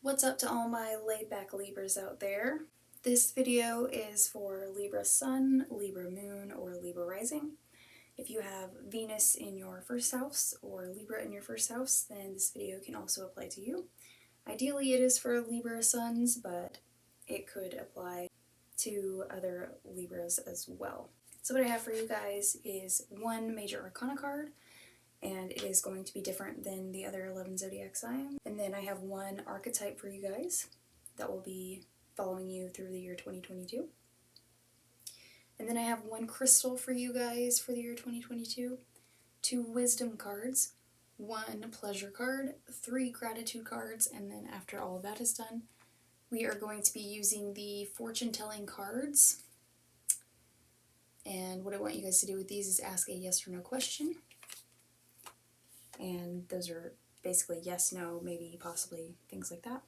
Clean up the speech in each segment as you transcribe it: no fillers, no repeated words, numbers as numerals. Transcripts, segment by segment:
What's up to all my laid-back Libras out there? This video is for Libra Sun, Libra Moon, or Libra Rising. If you have Venus in your first house or Libra in your first house, then this video can also apply to you. Ideally it is for Libra Suns, but it could apply to other Libras as well. So what I have for you guys is one major arcana card, and it is going to be different than the other 11 zodiac signs. And then I have one archetype for you guys that will be following you through the year 2022. And then I have one crystal for you guys for the year 2022, two wisdom cards, one pleasure card, three gratitude cards, and then after all of that is done, we are going to be using the fortune telling cards. And what I want you guys to do with these is ask a yes or no question. And those are basically yes, no, maybe, possibly, things like that.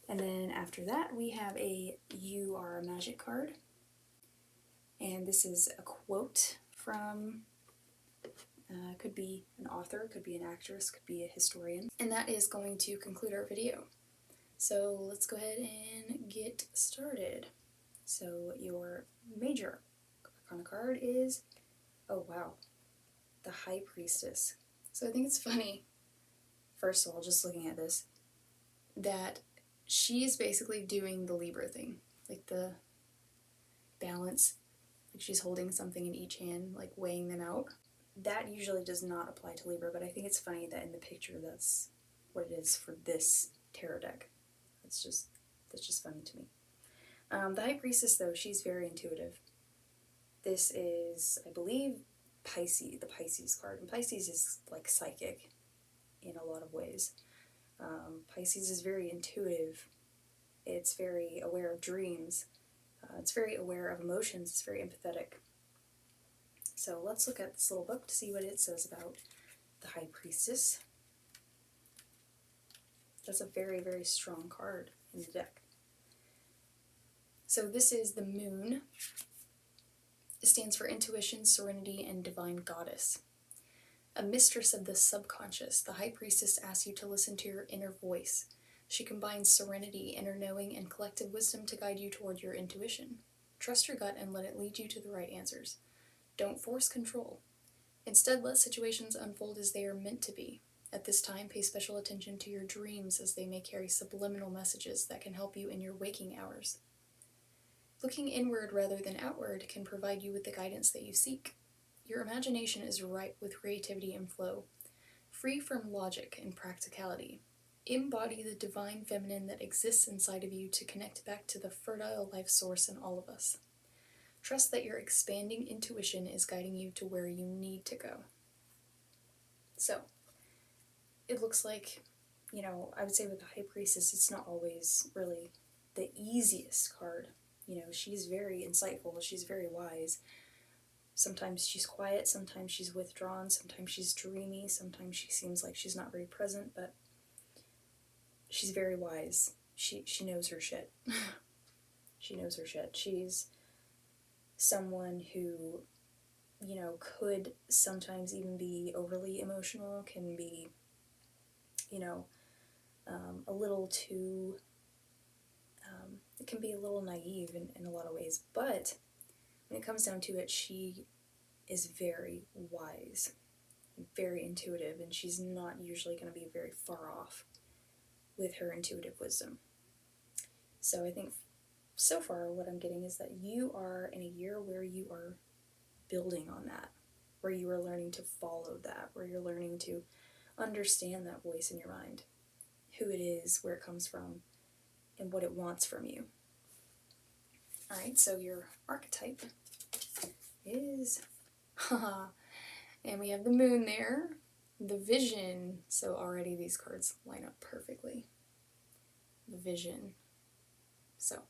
And then after that, we have a You Are a Magic card. And this is a quote from, could be an author, could be an actress, could be a historian. And that is going to conclude our video. So let's go ahead and get started. So your major arcana card is, oh wow, the High Priestess. So I think it's funny, first of all, just looking at this, that she's basically doing the Libra thing, like the balance, like she's holding something in each hand, like weighing them out. That usually does not apply to Libra, but I think it's funny that in the picture that's what it is for this tarot deck. That's just funny to me. The High Priestess, though, she's very intuitive. This is, I believe, Pisces, the Pisces card, and Pisces is like psychic in a lot of ways. Pisces is very intuitive. It's very aware of dreams. It's very aware of emotions. It's very empathetic. So let's look at this little book to see what it says about the High Priestess. That's a very, very strong card in the deck. So this is the Moon. It stands for intuition, serenity, and divine goddess. A mistress of the subconscious, the High Priestess asks you to listen to your inner voice. She combines serenity, inner knowing, and collective wisdom to guide you toward your intuition. Trust your gut and let it lead you to the right answers. Don't force control. Instead, let situations unfold as they are meant to be. At this time, pay special attention to your dreams, as they may carry subliminal messages that can help you in your waking hours. Looking inward rather than outward can provide you with the guidance that you seek. Your imagination is ripe with creativity and flow. Free from logic and practicality. Embody the divine feminine that exists inside of you to connect back to the fertile life source in all of us. Trust that your expanding intuition is guiding you to where you need to go. So, it looks like, I would say with the High Priestess, it's not always really the easiest card. She's very insightful, she's very wise. Sometimes she's quiet, sometimes she's withdrawn, sometimes she's dreamy, sometimes she seems like she's not very present, but she's very wise. She knows her shit. She knows her shit. She's someone who, could sometimes even be overly emotional, can be, a little too... it can be a little naive in a lot of ways, but when it comes down to it, she is very wise, very intuitive, and she's not usually going to be very far off with her intuitive wisdom. So I think so far what I'm getting is that you are in a year where you are building on that, where you are learning to follow that, where you're learning to understand that voice in your mind, who it is, where it comes from, and what it wants from you. Alright, so your archetype is, and we have the Moon there, the Vision, so already these cards line up perfectly. The Vision. So,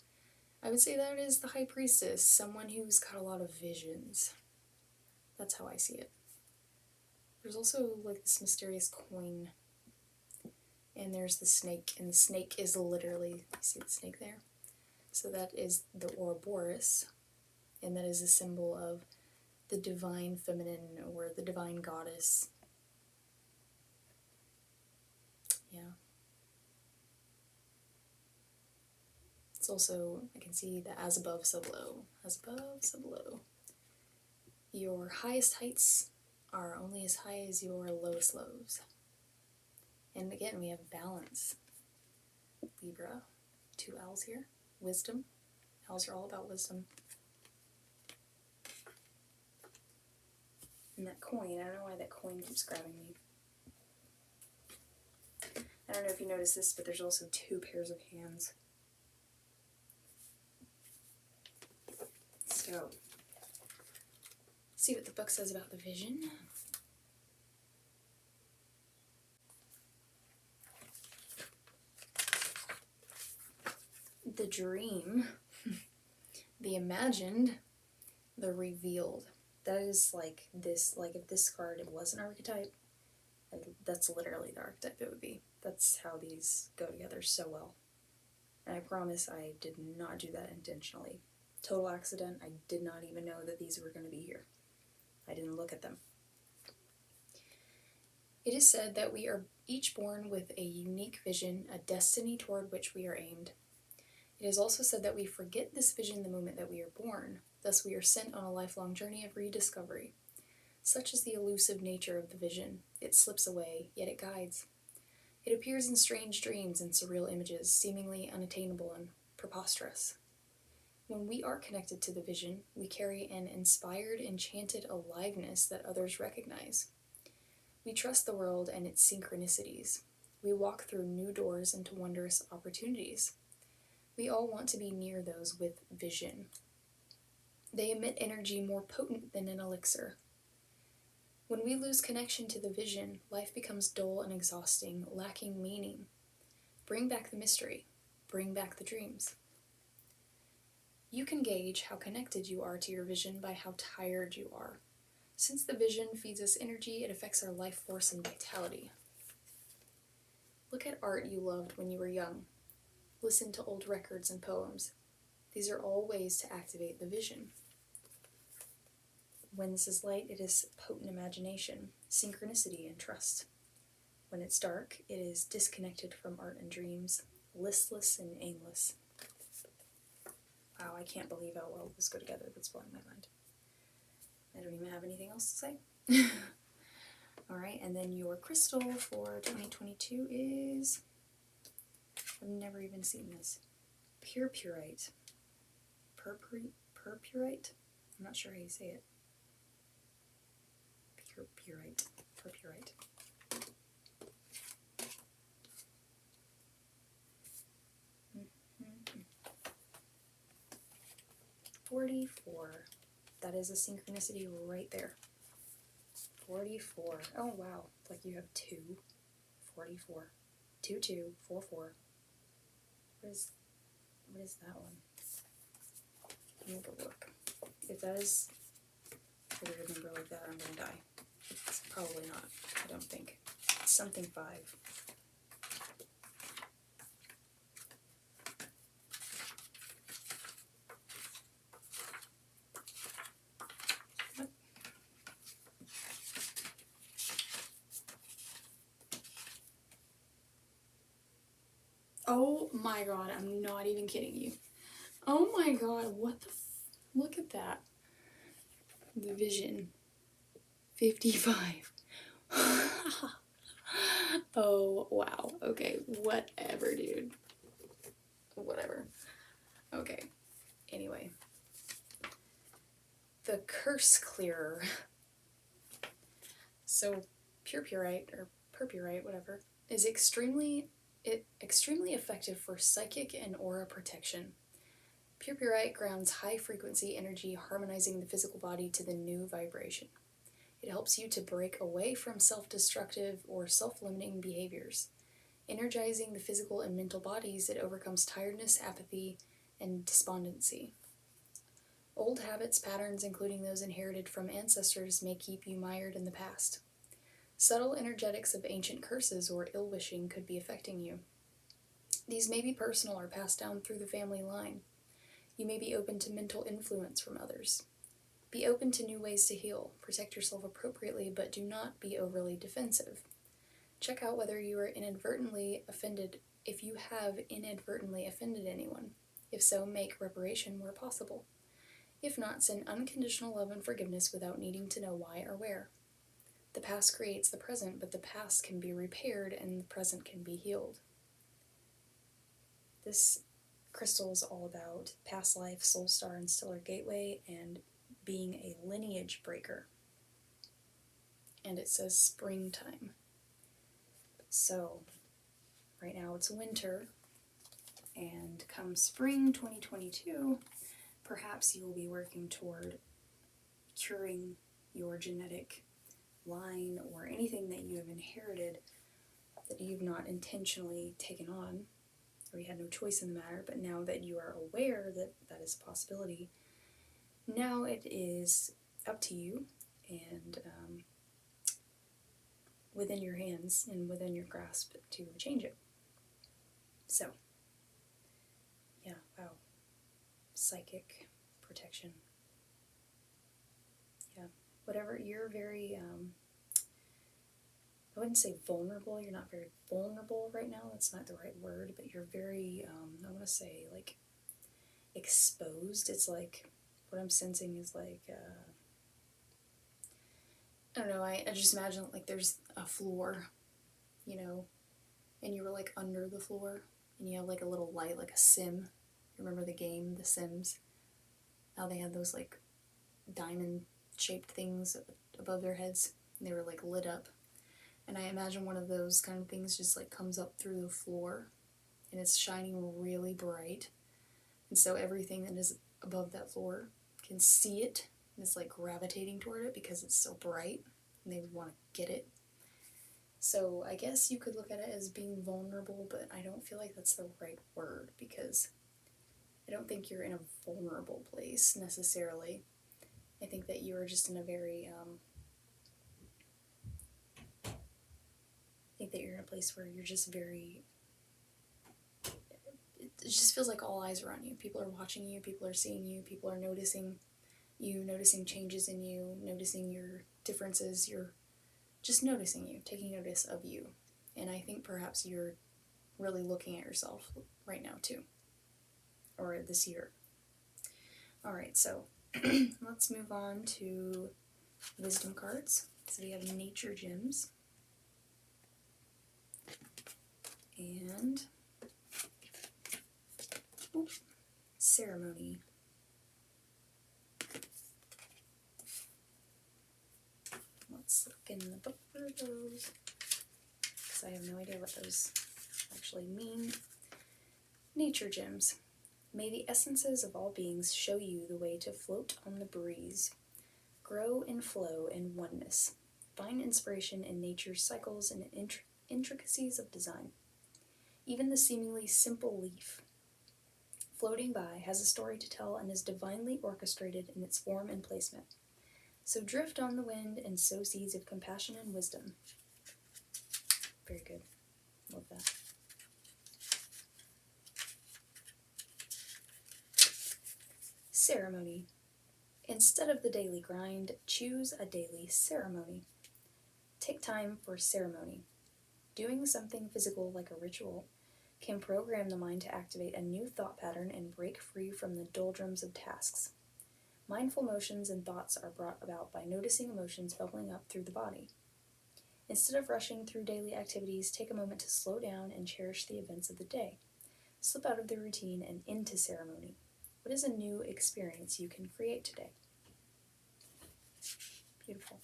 I would say that is the High Priestess, someone who's got a lot of visions. That's how I see it. There's also like this mysterious coin, and there's the snake, and the snake is literally, you see the snake there? So that is the Ouroboros, and that is a symbol of the divine feminine or the divine goddess. Yeah. It's also, I can see the as above, so below. As above, so below. Your highest heights are only as high as your lowest lows. And again, we have balance. Libra, 2 L's here. Wisdom. L's are all about wisdom. And that coin, I don't know why that coin keeps grabbing me. I don't know if you noticed this, but there's also 2 pairs of hands. So, let's see what the book says about the vision. The dream, the imagined, the revealed. That is like this, like if this card was an archetype, that's literally the archetype it would be. That's how these go together so well. And I promise I did not do that intentionally. Total accident. I did not even know that these were going to be here. I didn't look at them. It is said that we are each born with a unique vision, a destiny toward which we are aimed. It is also said that we forget this vision the moment that we are born, thus we are sent on a lifelong journey of rediscovery. Such is the elusive nature of the vision. It slips away, yet it guides. It appears in strange dreams and surreal images, seemingly unattainable and preposterous. When we are connected to the vision, we carry an inspired, enchanted aliveness that others recognize. We trust the world and its synchronicities. We walk through new doors into wondrous opportunities. We all want to be near those with vision. They emit energy more potent than an elixir. When we lose connection to the vision, life becomes dull and exhausting, lacking meaning. Bring back the mystery. Bring back the dreams. You can gauge how connected you are to your vision by how tired you are. Since the vision feeds us energy, it affects our life force and vitality. Look at art you loved when you were young. Listen to old records and poems. These are all ways to activate the vision. When this is light, it is potent imagination, synchronicity, and trust. When it's dark, it is disconnected from art and dreams, listless and aimless. Wow, I can't believe how well those go together. That's blowing my mind. I don't even have anything else to say. Alright, and then your crystal for 2022 is... I've never even seen this. Purpurite. Purpurite? I'm not sure how you say it. Purpurite. 44. That is a synchronicity right there. 44. Oh wow, it's like you have 2. 44. 2, 2, 4, 4. What is that one? Let me go look. If that is a weird number like that, I'm gonna die. It's probably not, I don't think. It's something 5. What? Oh my god, I'm not even kidding you. Oh my god, what the look at that. The vision. 55. Oh, wow. Okay, whatever, dude. Whatever. Okay, anyway. The curse clearer. So, purpurite, or purpurite, whatever, is extremely effective for psychic and aura protection. Purpurite grounds high-frequency energy, harmonizing the physical body to the new vibration. It helps you to break away from self-destructive or self-limiting behaviors. Energizing the physical and mental bodies, it overcomes tiredness, apathy, and despondency. Old habits, patterns, including those inherited from ancestors, may keep you mired in the past. Subtle energetics of ancient curses or ill-wishing could be affecting you. These may be personal or passed down through the family line. You may be open to mental influence from others. Be open to new ways to heal. Protect yourself appropriately, but do not be overly defensive. Check out whether you are inadvertently offended, if you have inadvertently offended anyone. If so, make reparation where possible. If not, send unconditional love and forgiveness without needing to know why or where. The past creates the present, but the past can be repaired and the present can be healed. This crystal is all about past life, soul star, and stellar gateway, and being a lineage breaker. And it says springtime. So, right now it's winter, and come spring 2022, perhaps you will be working toward curing your genetic line or anything that you have inherited that you've not intentionally taken on, or you had no choice in the matter, but now that you are aware that that is a possibility, now it is up to you and within your hands and within your grasp to change it. So, yeah, wow. Psychic protection. Yeah, whatever, you're very, I wouldn't say vulnerable, you're not very vulnerable right now, that's not the right word, but you're very, I want to say, like, exposed. It's like, what I'm sensing is like, I don't know, I just imagine like there's a floor, you know, and you were like under the floor, and you have like a little light, like a sim. Remember the game, The Sims? How they had those like diamond-shaped things above their heads, and they were like lit up. And I imagine one of those kind of things just like comes up through the floor, and it's shining really bright. And so everything that is above that floor can see it, and it's like gravitating toward it because it's so bright, and they would want to get it. So I guess you could look at it as being vulnerable, but I don't feel like that's the right word, because I don't think you're in a vulnerable place necessarily. I think that you are just in a very, I think that you're in a place where you're just very, it just feels like all eyes are on you. People are watching you, people are seeing you, people are noticing you, noticing changes in you, noticing your differences, you're just noticing you, taking notice of you. And I think perhaps you're really looking at yourself right now too, or this year. Alright, so let's move on to wisdom cards. So we have nature gems. And ceremony. Let's look in the book for those, because I have no idea what those actually mean. Nature gems. May the essences of all beings show you the way to float on the breeze. Grow and flow in oneness. Find inspiration in nature's cycles and intricacies of design. Even the seemingly simple leaf floating by has a story to tell and is divinely orchestrated in its form and placement. So drift on the wind and sow seeds of compassion and wisdom. Very good. Love that. Ceremony. Instead of the daily grind, choose a daily ceremony. Take time for ceremony. Doing something physical like a ritual can program the mind to activate a new thought pattern and break free from the doldrums of tasks. Mindful motions and thoughts are brought about by noticing emotions bubbling up through the body. Instead of rushing through daily activities, take a moment to slow down and cherish the events of the day. Slip out of the routine and into ceremony. What is a new experience you can create today? Beautiful.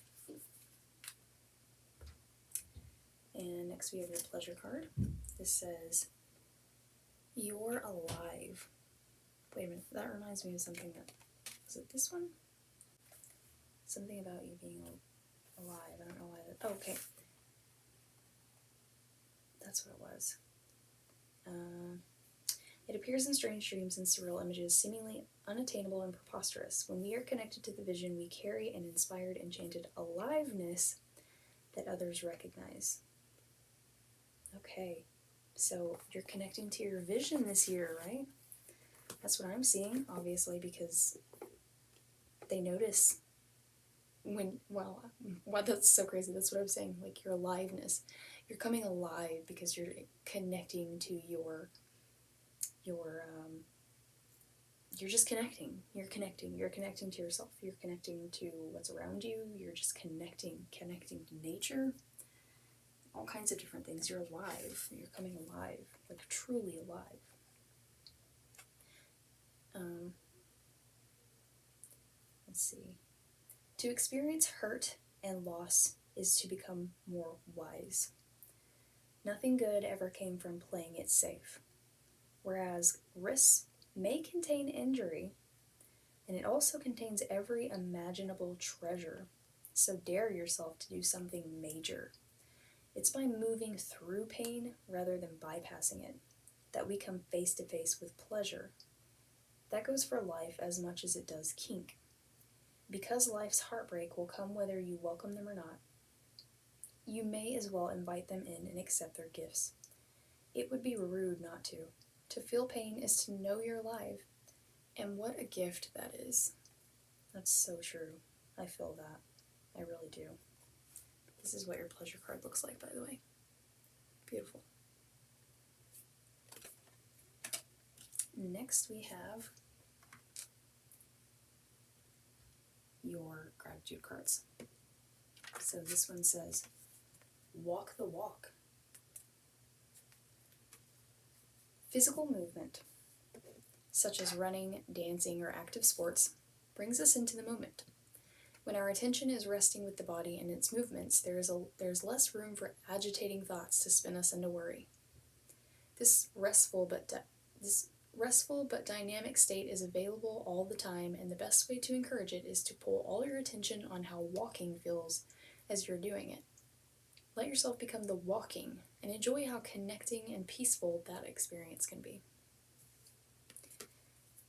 And next we have your pleasure card. This says, "You're alive." Wait a minute, that reminds me of something that, was it this one? Something about you being alive. I don't know why that, oh, okay. That's what it was. It appears in strange dreams and surreal images, seemingly unattainable and preposterous. When we are connected to the vision, we carry an inspired, enchanted aliveness that others recognize. Okay, so you're connecting to your vision this year, right? That's what I'm seeing, obviously, because they notice when, well, that's so crazy. That's what I'm saying, like your aliveness. You're coming alive because you're connecting to your you're just connecting. You're connecting. You're connecting to yourself. You're connecting to what's around you. You're just connecting to nature. All kinds of different things. You're alive. You're coming alive, like truly alive. Let's see. To experience hurt and loss is to become more wise. Nothing good ever came from playing it safe. Whereas risks may contain injury, and it also contains every imaginable treasure. So dare yourself to do something major. It's by moving through pain rather than bypassing it that we come face to face with pleasure. That goes for life as much as it does kink. Because life's heartbreak will come whether you welcome them or not, you may as well invite them in and accept their gifts. It would be rude not to. To feel pain is to know you're alive. And what a gift that is. That's so true. I feel that. I really do. This is what your pleasure card looks like, by the way. Beautiful. Next we have your gratitude cards. So this one says, walk the walk. Physical movement, such as running, dancing, or active sports, brings us into the moment. When our attention is resting with the body and its movements, there's less room for agitating thoughts to spin us into worry. This restful but dynamic state is available all the time, and the best way to encourage it is to pull all your attention on how walking feels as you're doing it. Let yourself become the walking and enjoy how connecting and peaceful that experience can be.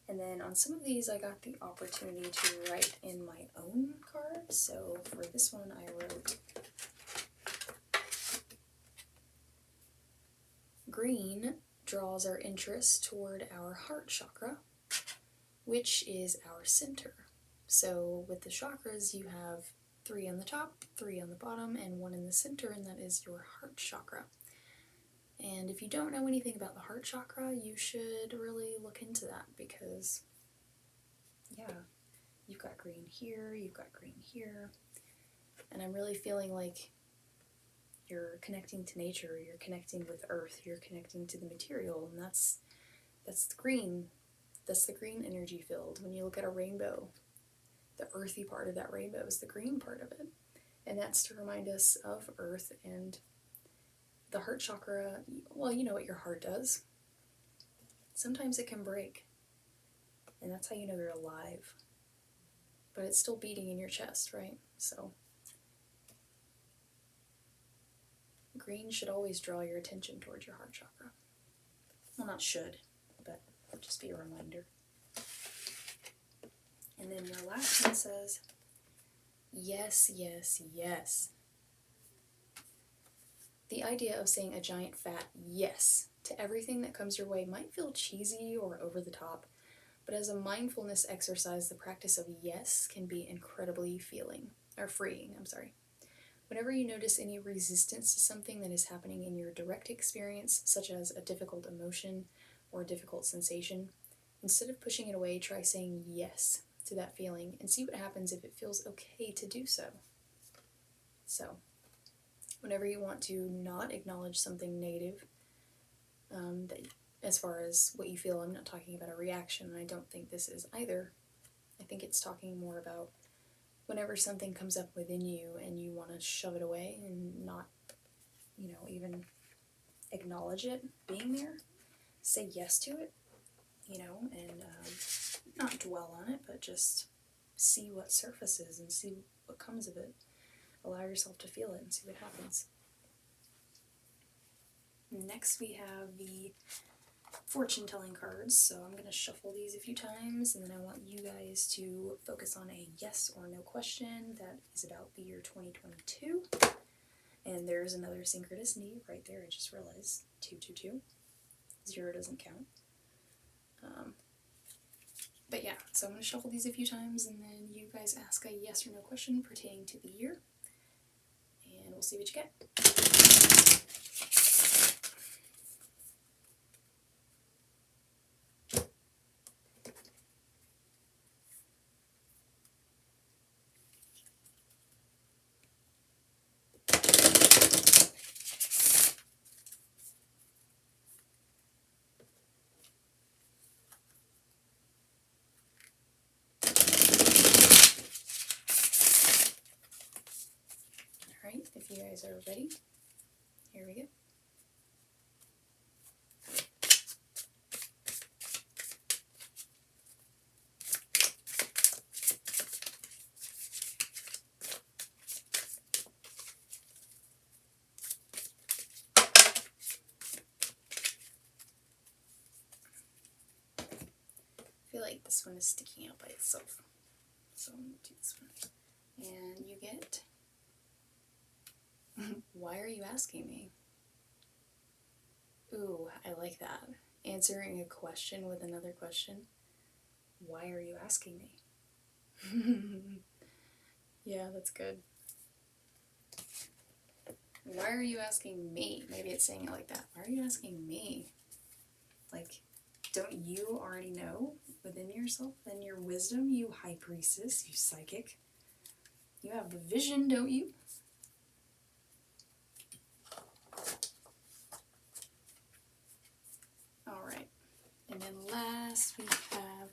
And then on some of these, I got the opportunity to write in my own card. So for this one, I wrote, green draws our interest toward our heart chakra, which is our center. So with the chakras, you have 3 on the top, 3 on the bottom, and 1 in the center, and that is your heart chakra. And if you don't know anything about the heart chakra, you should really look into that because, yeah, you've got green here, you've got green here, and I'm really feeling like you're connecting to nature, you're connecting with earth, you're connecting to the material, and that's the green. That's the green energy field. When you look at a rainbow, the earthy part of that rainbow is the green part of it. And that's to remind us of earth and the heart chakra. Well, you know what your heart does. Sometimes it can break. And that's how you know you're alive. But it's still beating in your chest, right? So green should always draw your attention towards your heart chakra. Well, not should, but just be a reminder. And then your last one says, yes, yes, yes. The idea of saying a giant fat yes to everything that comes your way might feel cheesy or over the top, but as a mindfulness exercise, the practice of yes can be incredibly freeing. Whenever you notice any resistance to something that is happening in your direct experience, such as a difficult emotion or a difficult sensation, instead of pushing it away, try saying yes to that feeling and see what happens if it feels okay to do so. So, whenever you want to not acknowledge something negative, that as far as what you feel, I'm not talking about a reaction, and I don't think this is either. I think it's talking more about whenever something comes up within you and you want to shove it away and not, even acknowledge it being there, say yes to it, and not dwell on it, but just see what surfaces and see what comes of it. Allow yourself to feel it and see what happens. Next we have the fortune-telling cards, so I'm going to shuffle these a few times, and then I want you guys to focus on a yes or no question that is about the year 2022. And there's another synchronicity right there, I just realized. 222. 0 doesn't count. But yeah, so I'm going to shuffle these a few times, and then you guys ask a yes or no question pertaining to the year, and we'll see what you get. guys are ready? Here we go. I feel like this one is sticking out by itself, so I'm going to do this one. And you get, why are you asking me? Ooh, I like that. Answering a question with another question. Why are you asking me? Yeah, that's good. Why are you asking me? Maybe it's saying it like that. Why are you asking me? Like, don't you already know within yourself and your wisdom, you high priestess, you psychic? You have the vision, don't you? Alright. And then last we have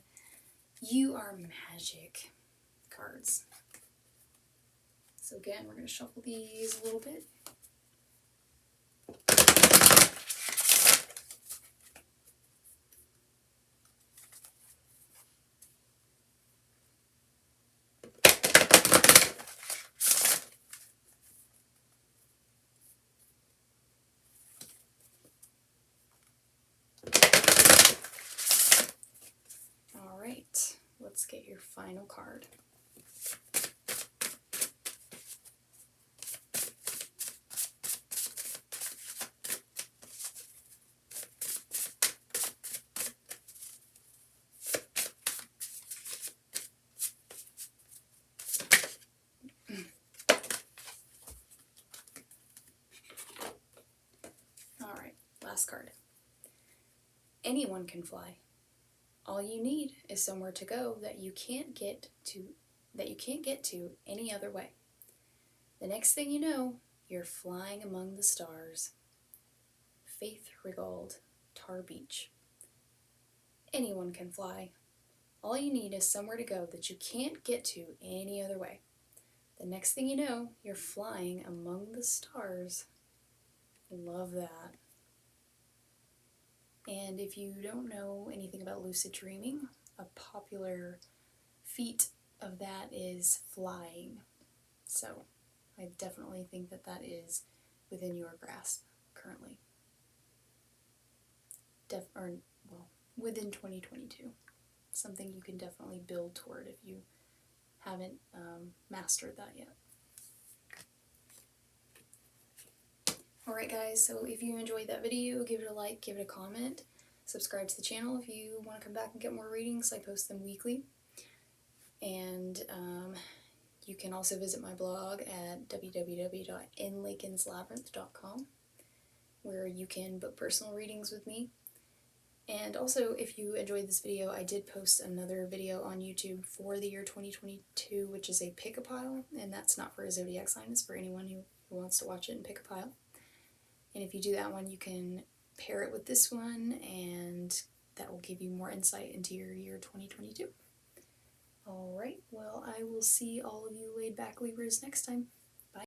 You Are Magic cards. So again, we're going to shuffle these a little bit. Alright, let's get your final card. Alright, last card. Anyone can fly. All you need is somewhere to go that you can't get to any other way. The next thing you know, you're flying among the stars. Faith Regauld, Tar Beach. Anyone can fly. All you need is somewhere to go that you can't get to any other way. The next thing you know, you're flying among the stars. Love that. And if you don't know anything about lucid dreaming, a popular feat of that is flying. So I definitely think that that is within your grasp currently. Within 2022. Something you can definitely build toward if you haven't mastered that yet. Alright guys, so if you enjoyed that video, give it a like, give it a comment, subscribe to the channel if you want to come back and get more readings. I post them weekly. And you can also visit my blog at www.inlakenslabyrinth.com, where you can book personal readings with me. And also, if you enjoyed this video, I did post another video on YouTube for the year 2022, which is a pick-a-pile, and that's not for a zodiac sign, it's for anyone who wants to watch it and pick a pile. And if you do that one, you can pair it with this one, and that will give you more insight into your year 2022. Alright, well, I will see all of you laid back Libras next time.